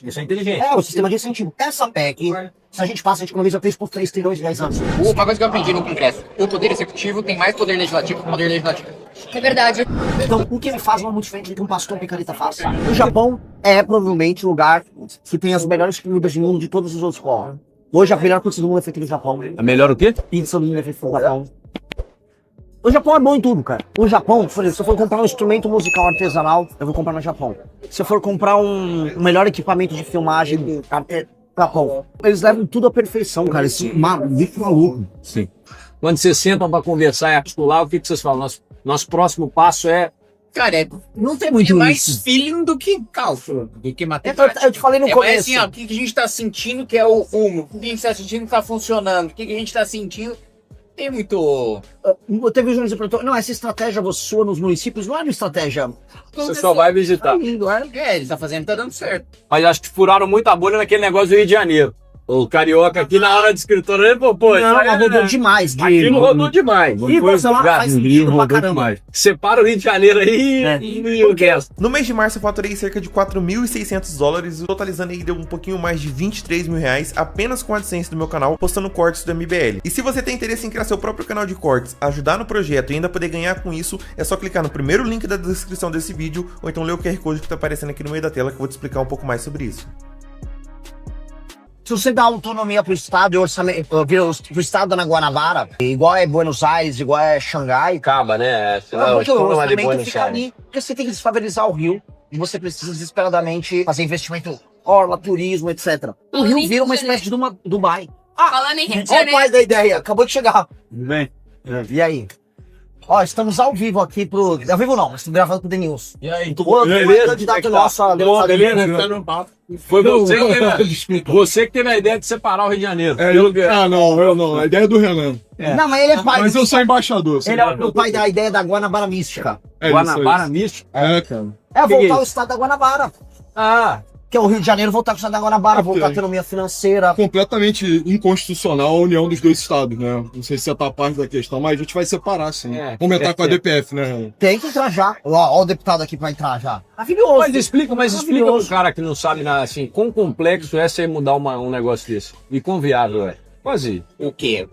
Isso é inteligente. É, o sistema de incentivo. Essa PEC, se a gente passa, a gente economiza 3 por 3 trilhões de 10 anos. Uma coisa que eu aprendi no Congresso, o poder executivo tem mais poder legislativo que o poder legislativo. É verdade. Então, o que ele faz não é muito diferente do que um pastor picareta faz. O Japão é provavelmente o lugar que tem as melhores comidas do mundo de todos os outros povos. Hoje a melhor pizza do mundo é feita no Japão. É melhor o quê? Pizza do mundo é feita no Japão. O Japão é bom em tudo, cara. O Japão, por exemplo, se eu for comprar um instrumento musical artesanal, eu vou comprar no Japão. Se eu for comprar um melhor equipamento de filmagem, Japão. Eles levam tudo à perfeição, cara. Esse bicho maluco. Sim. Quando vocês sentam para conversar e articular, o que vocês falam? Nosso próximo passo é... Cara, Não tem muito é mais isso. feeling do que cálculo, do que matemática. Eu te falei no É mais começo. assim, ó, o que a gente tá sentindo que é o rumo, o que a gente tá sentindo que tá funcionando, o que a gente tá sentindo. Tem muito. Teve um que perguntou, não, essa estratégia sua nos municípios não é uma estratégia. Você só vai visitar. Tá lindo, é? É, ele tá fazendo, tá dando certo. Mas acho que furaram muito a bolha naquele negócio do Rio de Janeiro. O carioca aqui na hora de escritório, ele falou, pô, Não, isso aí rodou é- demais. aquilo rodou demais. E você lá faz sentido pra caramba. Separa o Rio de Janeiro aí É. e o resto. No mês de março eu faturei cerca de 4.600 dólares, totalizando aí deu um pouquinho mais de 23 mil reais apenas com a AdSense do meu canal, postando cortes do MBL. E se você tem interesse em criar seu próprio canal de cortes, ajudar no projeto e ainda poder ganhar com isso, é só clicar no primeiro link da descrição desse vídeo ou então ler o QR Code que tá aparecendo aqui no meio da tela que eu vou te explicar um pouco mais sobre isso. Se você dá autonomia pro estado e orçamento, pro estado da Guanabara, igual é Buenos Aires, igual é Xangai, Acaba, né? o Tipo, não é de orçamento Buenos fica Aires. ali, porque você tem que desfavorizar o Rio e você precisa desesperadamente fazer investimento, orla, turismo, etc. O Rio vira uma espécie de uma Dubai. Falando em Rio de Olha o Janeiro. pai da ideia, acabou de chegar. Tudo bem? E aí? Ó, estamos ao vivo aqui pro... Ao vivo não, mas estamos gravando pro The News. E aí? O candidato nosso a deputado. Beleza? Foi você que teve a ideia de separar o Rio de Janeiro. Não, eu não. A ideia é do Renan. Não, mas ele é pai. Mas eu sou embaixador. Ele é o pai da ideia da Guanabara Mística. Guanabara Mística? É, cara. É Que voltar é ao estado da Guanabara. Ah, Que é o Rio de Janeiro voltar com o estado da Guanabara, Ok. voltar a autonomia financeira. Completamente inconstitucional a união dos dois estados, né? Não sei se você tá a parte da questão, mas a gente vai separar, sim. É, Vamos entrar com a DPF, né, Renan? Tem que entrar já. Ó, o deputado aqui pra entrar já. Maravilhoso. mas explica pro Maravilhoso. cara que não sabe nada assim, quão complexo é você mudar um negócio desse. E quão viável é. Quase. O quê?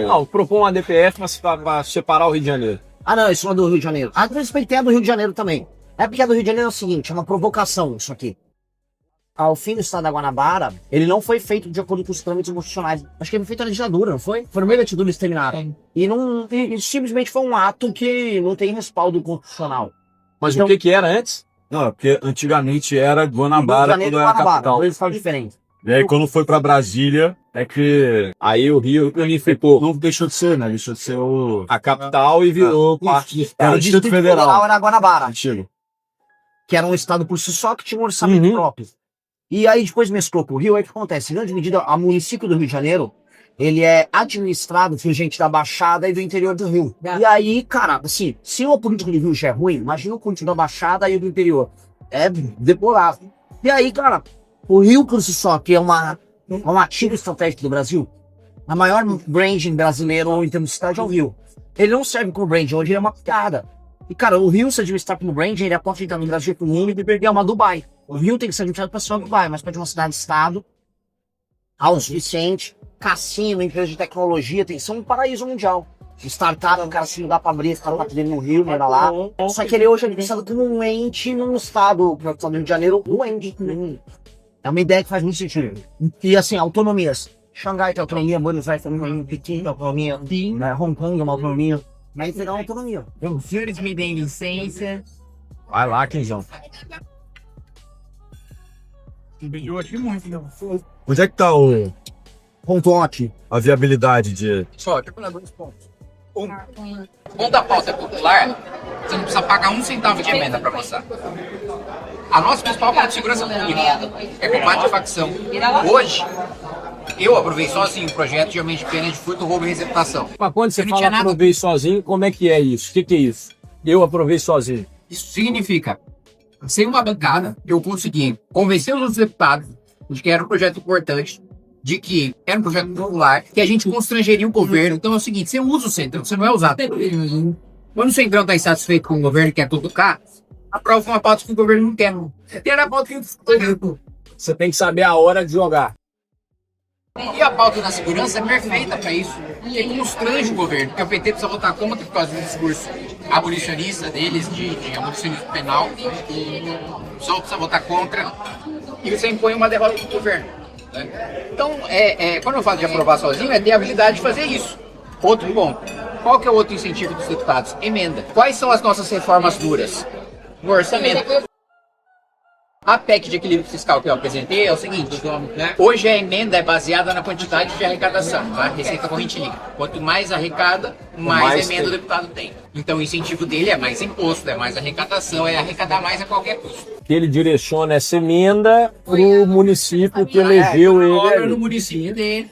Não, propor uma DPF pra separar o Rio de Janeiro. Ah, não, isso não é do Rio de Janeiro. A respeito é do Rio de Janeiro também. É porque a do Rio de Janeiro é o seguinte, é uma provocação isso aqui. Ao fim do estado da Guanabara, ele não foi feito de acordo com os trâmites constitucionais. Acho que ele foi feito na ditadura, não foi? Foi no meio da ditadura eles terminaram. E simplesmente foi um ato que não tem respaldo constitucional. Mas Então- o que era antes? Não, é porque antigamente era Rio de Guanabara Janeiro quando e era a Guanabara, capital. dois estados diferentes. E aí quando foi pra Brasília, é que Aí o Rio unificou não deixou de ser, né? Deixou de ser o a capital e virou parte do Era estado. o Distrito Federal. era Guanabara, antigo. que era um estado por si só que tinha um orçamento Uhum. próprio. E aí depois mesclou com o Rio, aí o que acontece? Em grande medida, o município do Rio de Janeiro, ele é administrado por gente da Baixada e do interior do Rio. E aí, cara, assim, se o político do Rio já é ruim, imagina o político da Baixada e o do interior. É deplorável. E aí, cara, o Rio por si só, que é um ativo estratégico do Brasil, a maior branding brasileiro em termos de cidade é o Rio. Ele não serve como branding, hoje ele é uma piada. E, cara, o Rio se administrar como branding, ele é a porta de entrar no Brasil pro mundo e é uma Dubai. O Rio tem que ser administrado para ser uma Dubai, mas para uma cidade-estado, autossuficiente, cassino, empresa de tecnologia, tem que ser um paraíso mundial. Startup, o cara se mudar para abrir startup dele no Rio, mora lá. Só que ele hoje é administrado como um ente num estado, no estado do Rio de Janeiro, um ente. É uma ideia que faz muito sentido. E assim, autonomias. Xangai tem autonomia, Buenos Aires tem autonomia, Pequim tem autonomia, né? Hong Kong é uma autonomia. Mas tem uma autonomia. Os senhores me deem licença. Vai lá, Quinzão. Beijou aqui muito, não. Onde é que tá Pontote. a viabilidade de... Só, deixa eu falar dois pontos. Ponto da pauta popular, você não precisa pagar um centavo de emenda para avançar. A nossa principal pauta de segurança pública é combate à facção. Hoje, eu aprovei sozinho o projeto de aumento de pena de furto, roubo e receptação. Mas quando você Eu não fala tinha nada. aprovei sozinho, como é que é isso? O que é isso? Eu aprovei sozinho. Isso significa, sem uma bancada, eu consegui convencer os outros deputados de que era um projeto importante, de que era um projeto popular, que a gente constrangeria o governo. Então é o seguinte, você usa o Centrão, você não é usado. Quando o Centrão está insatisfeito com o governo e quer tudo cá, aprova uma pauta que o governo não quer. Tem a pauta que Você tem que saber a hora de jogar. E a pauta da segurança é perfeita para isso, porque constrange o governo, porque o PT precisa votar contra por causa do discurso abolicionista deles, de abolicionismo penal, só precisa votar contra, e você impõe uma derrota do governo. Né? Então, quando eu falo de aprovar sozinho, é ter a habilidade de fazer isso. Outro ponto, qual que é o outro incentivo dos deputados? Emenda. Quais são as nossas reformas duras? No orçamento. A PEC de equilíbrio fiscal que eu apresentei é o seguinte, né? Hoje a emenda é baseada na quantidade de arrecadação, tá? Receita corrente líquida. Quanto mais arrecada, mais emenda o deputado tem. Então o incentivo dele é mais imposto, é mais arrecadação, é arrecadar mais a qualquer custo. Que ele direciona essa emenda pro município que elegeu ele. Obra no município dele.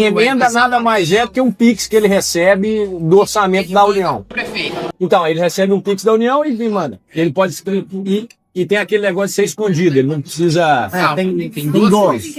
Emenda nada mais é do que um Pix que ele recebe do orçamento da União. Prefeito. Então, ele recebe um Pix da União e manda. Ele pode escrever. E tem aquele negócio de ser escondido, ele não precisa. Tem dois.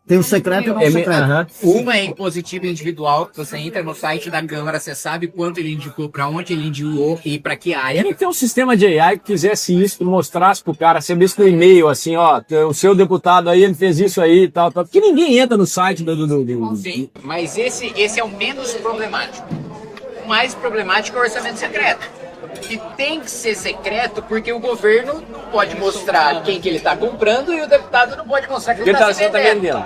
Tem o secreto e o não secreto. Uma é impositiva individual, você entra no site da Câmara, você sabe quanto ele indicou, para onde ele indicou e para que área. Tem que ter um sistema de AI que fizesse isso, mostrasse pro cara, você visse no e-mail, assim, ó, o seu deputado aí, ele fez isso aí e tal. Porque ninguém entra no site do... Sim, mas esse é o menos problemático. O mais problemático é o orçamento secreto. Que tem que ser secreto porque o governo não pode mostrar quem que ele está comprando e o deputado não pode mostrar que ele está vendendo.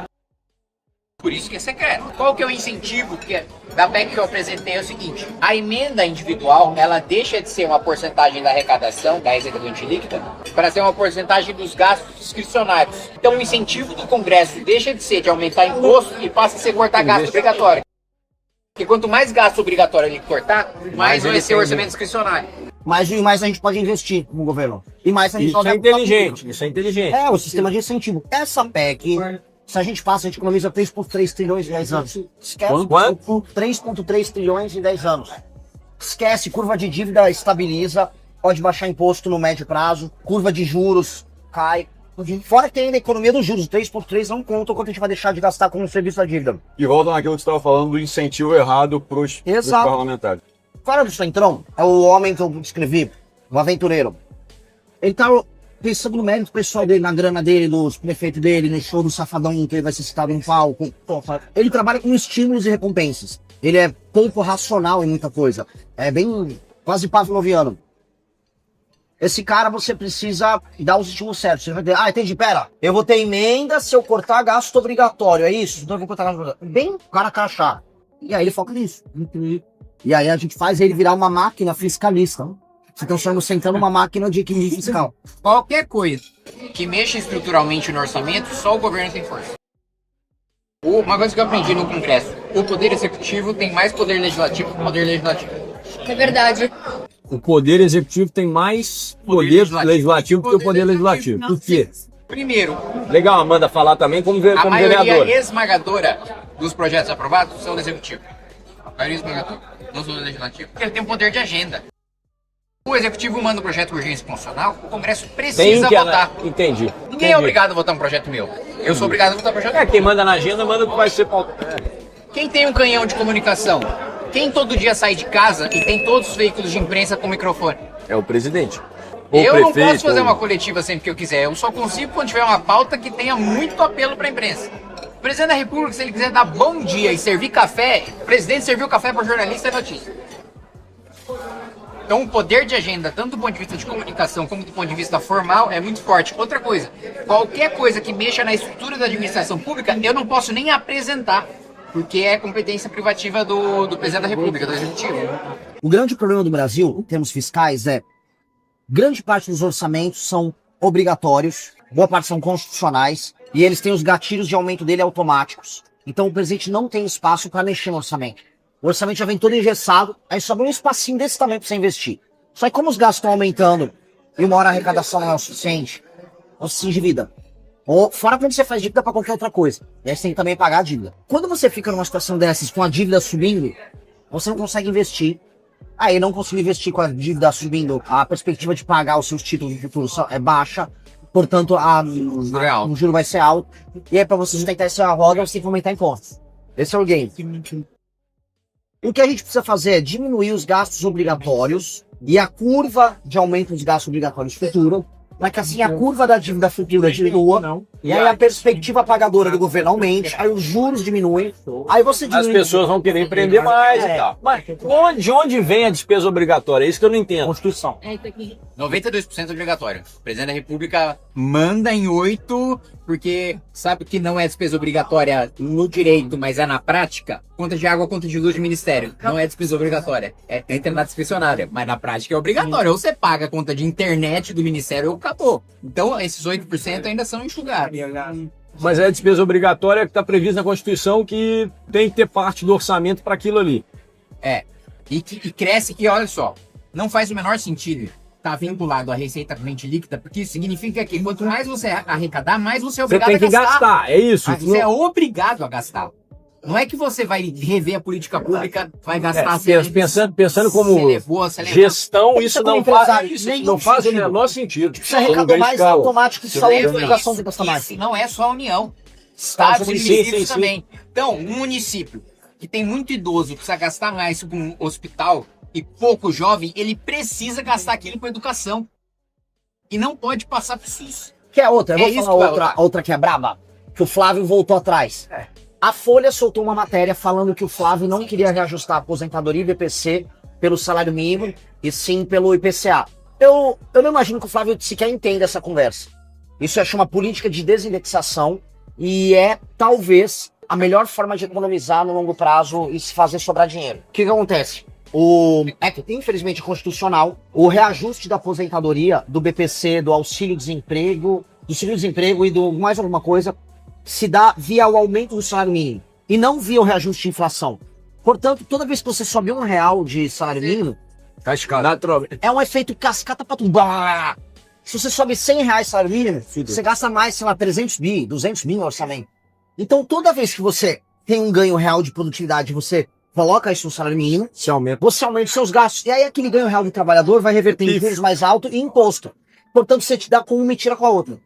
Por isso que é secreto. Qual que é o incentivo da PEC que eu apresentei? É o seguinte, a emenda individual, ela deixa de ser uma porcentagem da arrecadação, da receita corrente líquida, para ser uma porcentagem dos gastos discricionários. Então o incentivo do Congresso deixa de ser de aumentar imposto e passa a ser cortar gasto obrigatório. Porque quanto mais gasto obrigatório ele cortar, mais vai ser o orçamento discricionário. Mais e mais a gente pode investir no governo. E mais a gente Isso é inteligente, isso é inteligente. É, o sistema de incentivo. Essa PEC, se a gente passa, a gente economiza 3,3 trilhões em 10 anos. Esquece. Quanto? 3,3 trilhões em 10 anos. Esquece, curva de dívida estabiliza, pode baixar imposto no médio prazo, curva de juros cai. Fora que tem ainda a economia dos juros, 3,3 não conta quanto a gente vai deixar de gastar com o serviço da dívida. E volta naquilo que você estava falando do incentivo errado pros parlamentares. Fora do Centrão, é o homem que eu descrevi, o aventureiro. Ele tá pensando no mérito pessoal dele, na grana dele, dos prefeitos dele, no show do Safadão, que ele vai ser citado em palco. Ele trabalha com estímulos e recompensas. Ele é pouco racional em muita coisa. É bem quase pavloviano. Esse cara, você precisa dar os estímulos certos. Você vai ter, entendi, pera. Eu vou ter emenda se eu cortar gasto obrigatório, é isso? Então eu vou cortar gasto obrigatório. Bem o cara crachá. E aí ele foca nisso. E aí a gente faz ele virar uma máquina fiscalista. Você transforma sentando uma máquina de equilíbrio fiscal. Qualquer coisa que mexa estruturalmente no orçamento, só o governo tem força. Uma coisa que eu aprendi no Congresso, o Poder Executivo tem mais poder legislativo que o Poder Legislativo. É verdade. O Poder Executivo tem mais poder legislativo que o Poder Legislativo. Por quê? Primeiro, Legal, Amanda, falar também como a maioria vereadora. esmagadora dos projetos aprovados são do Executivo. A maioria esmagadora não são do Legislativo, porque ele tem um poder de agenda. O Executivo manda um projeto de urgência constitucional, o Congresso precisa votar. Entendi. Ninguém é obrigado a votar um projeto meu. Eu sou obrigado a votar um projeto meu. Quem manda na agenda, manda o que vai ser pautado. Quem tem um canhão de comunicação? Quem todo dia sai de casa e tem todos os veículos de imprensa com microfone? É o presidente. Eu não posso fazer uma coletiva sempre que eu quiser. Eu só consigo quando tiver uma pauta que tenha muito apelo para a imprensa. O presidente da República, se ele quiser dar bom dia e servir café, o presidente serviu café para jornalista é notícia. Então o poder de agenda, tanto do ponto de vista de comunicação como do ponto de vista formal, é muito forte. Outra coisa, qualquer coisa que mexa na estrutura da administração pública, eu não posso nem apresentar, porque é competência privativa do presidente da República, do Executivo. O grande problema do Brasil, em termos fiscais, grande parte dos orçamentos são obrigatórios, boa parte são constitucionais, e eles têm os gatilhos de aumento dele automáticos. Então o presidente não tem espaço para mexer no orçamento. O orçamento já vem todo engessado, aí sobra um espacinho desse tamanho para você investir. Só que como os gastos estão aumentando e uma hora a arrecadação não é o suficiente, você se endivida. Ou fora quando você faz dívida para qualquer outra coisa. E aí você tem que também pagar a dívida. Quando você fica numa situação dessas com a dívida subindo, você não consegue investir. Aí não conseguir investir com a dívida subindo, a perspectiva de pagar os seus títulos de futuro é baixa. Portanto, o juro vai ser alto. E aí para você sustentar essa roda, você tem que aumentar impostos. Esse é o game. O que a gente precisa fazer é diminuir os gastos obrigatórios e a curva de aumento dos gastos obrigatórios futuro Mas que assim, a curva da dívida futura diminua, e aí a perspectiva pagadora do governo aumente, aí os juros diminuem, aí você diminui... As pessoas vão querer empreender mais e tal. Mas de onde vem a despesa obrigatória? É isso que eu não entendo. Constituição. 92% obrigatório. O presidente da República manda em 8, porque sabe que não é despesa obrigatória no direito, mas é na prática. Conta de água, conta de luz do Ministério. Não é despesa obrigatória. Entra na discricionária, mas na prática é obrigatório. Ou você paga a conta de internet do Ministério ou acabou. Então, esses 8% ainda são enxugados. Mas é a despesa obrigatória que está prevista na Constituição, que tem que ter parte do orçamento para aquilo ali. E cresce, e olha só, não faz o menor sentido estar vinculado à receita corrente líquida, porque isso significa que quanto mais você arrecadar, mais você é Você obrigado tem que a gastar. gastar, é isso. Você é obrigado a gastar. Não é que você vai rever a política pública, vai gastar... Pensando como gestão, isso não faz o menor sentido. Você arrecadou mais automático que saúde e educação de gastar mais. Não é só a União. Estados e municípios também. Então, um município que tem muito idoso, precisa gastar mais com um hospital e pouco jovem, ele precisa gastar aquilo com educação. E não pode passar por isso. Que é outra, eu vou falar outra que é braba, que o Flávio voltou atrás. A Folha soltou uma matéria falando que o Flávio não queria reajustar a aposentadoria e BPC pelo salário mínimo, e sim pelo IPCA. Eu não imagino que o Flávio sequer entenda essa conversa. Isso é uma política de desindexação e é, talvez, a melhor forma de economizar no longo prazo e se fazer sobrar dinheiro. O que acontece? Infelizmente, constitucional, o reajuste da aposentadoria, do BPC, do auxílio-desemprego, e do mais alguma coisa, se dá via o aumento do salário mínimo e não via o reajuste de inflação. Portanto, toda vez que você sobe R$1 de salário mínimo, é um efeito cascata pra tumbar. Se você sobe R$100 salário mínimo, você gasta mais, sei lá, 300 bi, 200 mil no orçamento. Então, toda vez que você tem um ganho real de produtividade, você coloca isso no salário mínimo, você aumenta seus gastos. E aí aquele ganho real do trabalhador vai reverter em juros mais alto e imposto. Portanto, você te dá com uma e tira com a outra.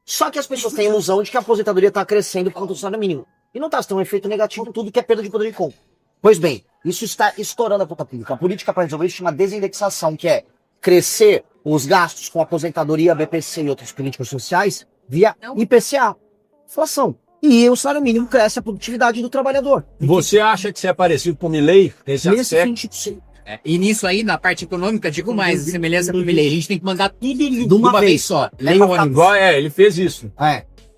Só que as pessoas têm a ilusão de que a aposentadoria está crescendo por conta do salário mínimo. E não está, você tem um efeito negativo em tudo que é perda de poder de compra. Pois bem, isso está estourando a conta pública. A política para resolver isso chama desindexação, que é crescer os gastos com aposentadoria, BPC e outras políticas sociais via IPCA, inflação. E o salário mínimo cresce a produtividade do trabalhador. Você acha que você é parecido com o Milei nesse aspecto? Sim. E nisso aí, na parte econômica, digo mais, semelhança com o Milei. A gente tem que mandar tudo de uma vez só. Leva o ônibus. Ele fez isso.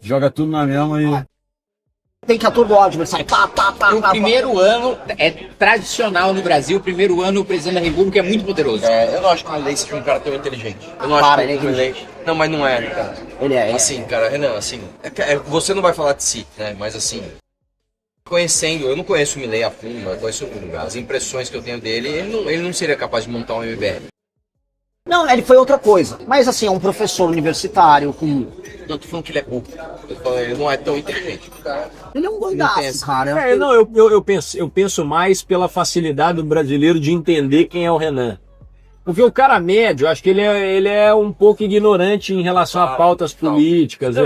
Joga tudo na mesma e... Tem que atuar o adversário. O primeiro ano é tradicional no Brasil. O primeiro ano o presidente da República é muito poderoso. Eu não acho que o Milei seja um cara tão inteligente. Eu não acho que o Milei... Não, mas não é, cara. Ele é. Assim, cara, Renan, assim... Você não vai falar de si, né? Mas assim... Conhecendo, eu não conheço o Milei a fundo, eu conheço as impressões que eu tenho dele, ele não seria capaz de montar um MBL. Não, ele foi outra coisa. Mas assim, é um professor universitário com... Não tô falando que ele é burro, tô falando ele não é tão inteligente. Ele é um doidaço, cara. Eu penso mais pela facilidade do brasileiro de entender quem é o Renan. Porque o cara médio, acho que ele é um pouco ignorante em relação a pautas políticas. Eu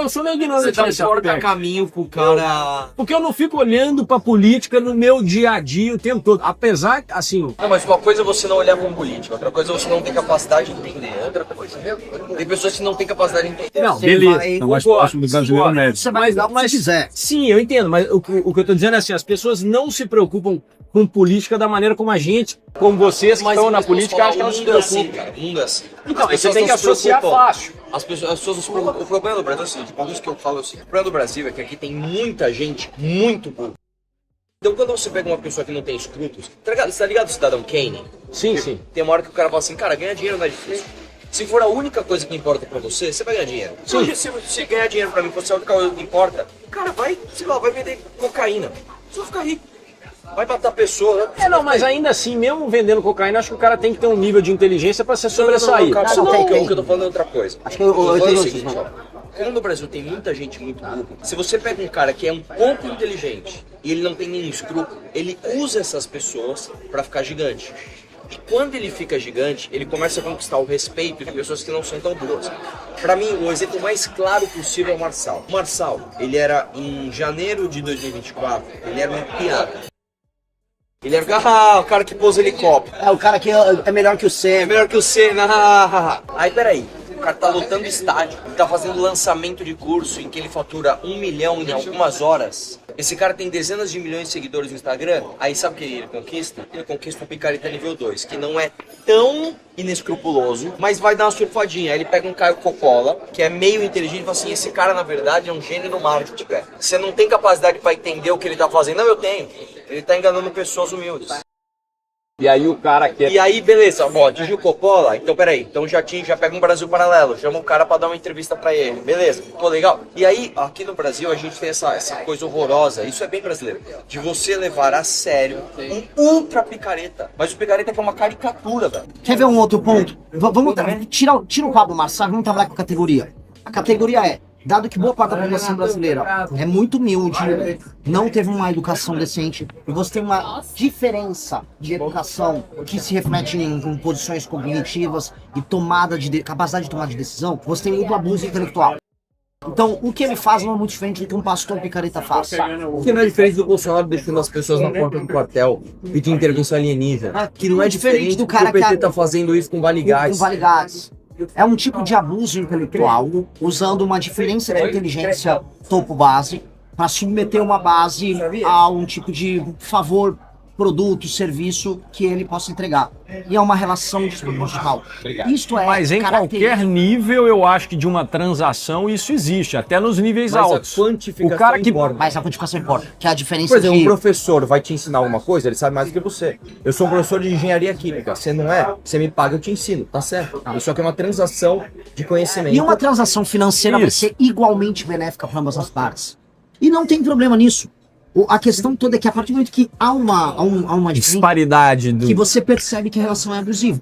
sou meio ignorante. Você dá um caminho pro cara... Porque eu não fico olhando pra política no meu dia a dia o tempo todo. Apesar, assim... Não, mas uma coisa é você não olhar pra política, outra coisa é você não ter capacidade de entender. Outra coisa, tem pessoas que não têm capacidade de entender. Não, beleza. Não mais próximo do brasileiro médio. Você vai dar o que quiser. Sim, eu entendo, mas o que eu tô dizendo é assim, as pessoas não se preocupam com política da maneira como a gente, como vocês que estão na política, acham que elas se preocupam. O mundo é assim. Então, você tem que associar fácil. As pessoas o problema do Brasil é o seguinte, por isso que eu falo assim, o problema do Brasil é que aqui tem muita gente muito burra. Então quando você pega uma pessoa que não tem escrúpulos, tá ligado o Cidadão Kane? Sim, sim. Tem uma hora que o cara fala assim, cara, ganhar dinheiro não é difícil. Se for a única coisa que importa pra você, você vai ganhar dinheiro. Hoje, se ganhar dinheiro pra mim fosse a única coisa que importa, o cara vai, sei lá, vai vender cocaína. Você vai ficar rico. Vai matar a pessoa, né? Não, mas ainda assim, mesmo vendendo cocaína, acho que o cara tem que ter um nível de inteligência pra se sobressair. Não, cara, o que eu tô falando é outra coisa. Acho que eu falando o seguinte, ó. Como no Brasil tem muita gente muito burra, se você pega um cara que é um pouco inteligente e ele não tem nenhum escrúpulo, ele usa essas pessoas pra ficar gigante. E quando ele fica gigante, ele começa a conquistar o respeito de pessoas que não são tão boas. Pra mim, o exemplo mais claro possível é o Marçal. O Marçal, ele era, em janeiro de 2024, ele era uma piada. Ele vai ficar, o cara que pousa helicóptero. É, o cara que é melhor que o É Senna. melhor que o Senna. Aí, peraí. O cara tá lotando estádio, tá fazendo lançamento de curso em que ele fatura 1 milhão em algumas horas. Esse cara tem dezenas de milhões de seguidores no Instagram. Aí sabe o que ele conquista? Ele conquista um picareta nível 2, que não é tão inescrupuloso, mas vai dar uma surfadinha. Aí ele pega um Caio Coppola, que é meio inteligente, e fala assim, esse cara na verdade é um gênio no marketing, velho. Você não tem capacidade pra entender o que ele tá fazendo. Não, eu tenho. Ele tá enganando pessoas humildes. E aí o cara quer... E aí, beleza, ó, atingiu o Coppola, então peraí, então já pega um Brasil Paralelo, chama um cara pra dar uma entrevista pra ele, beleza, pô, legal. E aí, aqui no Brasil, a gente tem essa coisa horrorosa, isso é bem brasileiro, de você levar a sério um ultra picareta, mas o picareta que é uma caricatura, velho. Quer ver um outro ponto? Vamos tira o Pablo Marçal, vamos trabalhar com a categoria. A categoria é, dado que boa parte da população brasileira é muito humilde, não teve uma educação decente, e você tem uma diferença de educação que se reflete em posições cognitivas e capacidade de tomar de decisão, você tem muito abuso intelectual. Então, o que ele faz não é muito diferente do que um pastor picareta faz. O que não é diferente do Bolsonaro deixando as pessoas na porta do quartel pedindo intervenção alienígena. Que não é diferente do cara que o PT tá fazendo isso com Vale Gás. Com Vale Gás. É um tipo de abuso intelectual, usando uma diferença de inteligência topo-base para submeter uma base a um tipo de favor, produto, serviço que ele possa entregar. E é uma relação desproporcional. Isto é, mas em qualquer nível, eu acho que de uma transação isso existe, até nos níveis altos. A quantificação o cara que... importa. Mas a quantificação importa, que é a diferença Por exemplo, de... um professor vai te ensinar alguma coisa, ele sabe mais do que você. Eu sou um professor de engenharia química, você não é? Você me paga, eu te ensino, tá certo? Isso aqui é uma transação de conhecimento. E uma transação financeira vai ser igualmente benéfica para ambas as partes. E não tem problema nisso. A questão toda é que a partir do momento que há uma disparidade do... que você percebe que a relação é abusiva.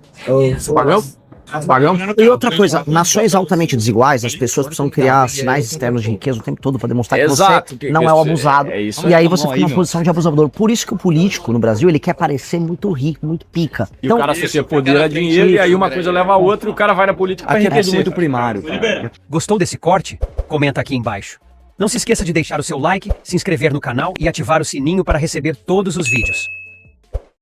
Pagamos? E outra coisa, nações altamente desiguais, as pessoas precisam criar sinais externos de riqueza o tempo todo para demonstrar que você não é o abusado. E aí você fica numa posição de abusador. Por isso que o político no Brasil, ele quer parecer muito rico, muito pica. E então, o cara associa poder a dinheiro, e aí uma coisa leva a outra e o cara vai na política para enriquecer. Muito primário, cara. Gostou desse corte? Comenta aqui embaixo. Não se esqueça de deixar o seu like, se inscrever no canal e ativar o sininho para receber todos os vídeos.